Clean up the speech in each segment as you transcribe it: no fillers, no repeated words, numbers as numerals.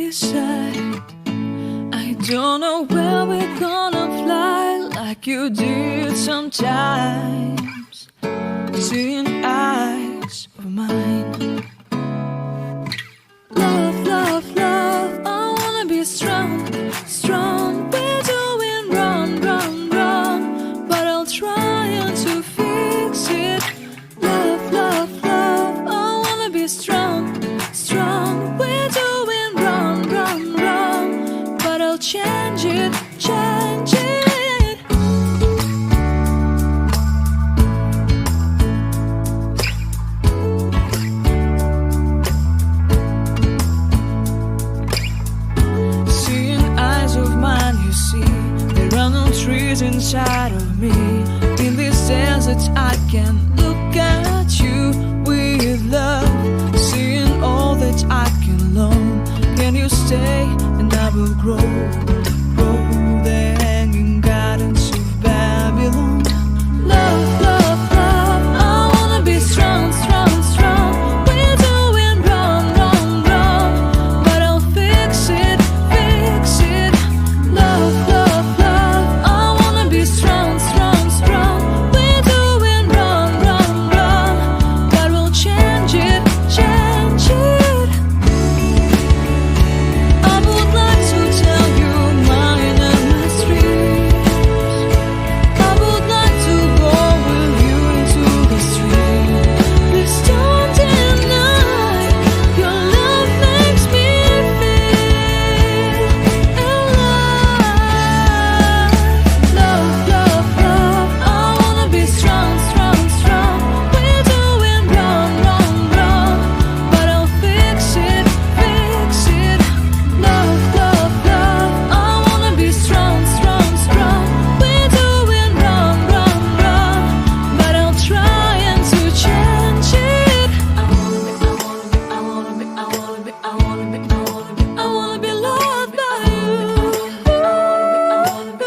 beside. I don't know where we're gonna fly like you did sometimes. Seeing eyes of mine. Love, love, love, I wanna be strong, strong. We're doing wrong, wrong, wrong, but I'll try to fix it. Love, love, love, I wanna be strong, strong. We're doing wrong, wrong, wrong, but I'll change it, change it. Trees inside of me. In this desert I can look at you with love, seeing all that I can learn. Can you stay and I will grow, grow the hanging gardens of Babylon. Love, love, love, I wanna be strong, strong, strong. We're doing wrong, wrong, wrong, but I'll fix it, fix it. Love, love, love, strong, strong, strong. We're doing wrong, wrong, wrong, but we'll change it, change it. I would like to tell you my mysteries. I would like to go with you into the street. Please don't deny your love makes me feel alive. Love, love, love, I wanna be strong, strong, strong. We're doing wrong, wrong, wrong, but I'll fix it, fix it. Love, love, love, I wanna be strong, strong, strong. We're doing wrong, wrong, wrong, but I'll try to change it. I wanna be loved by you. Loved by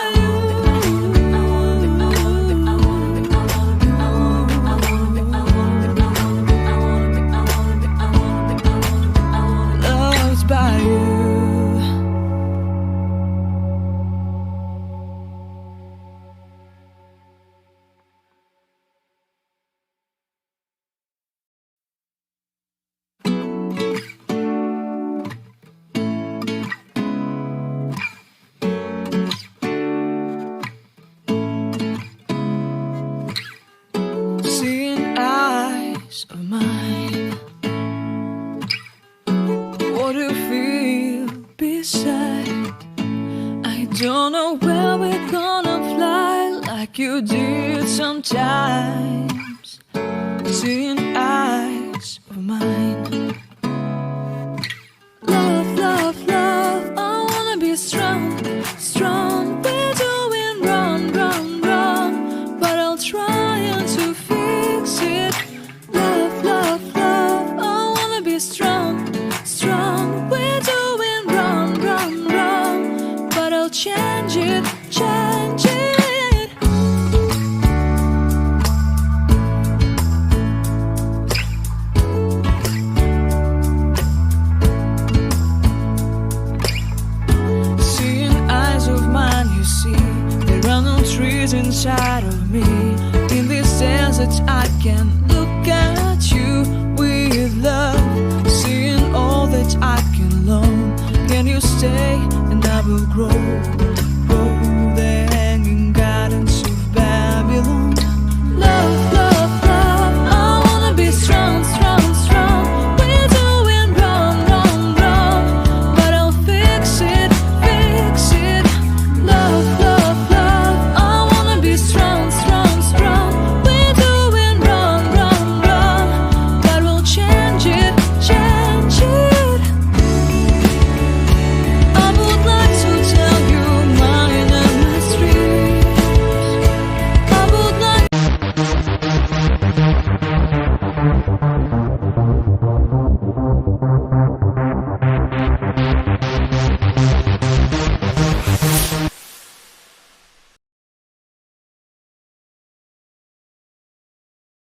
you. Loved by you. Seeing eyes of mine. What do you feel beside? I don't know where we're gonna fly like you did sometimes. Seeing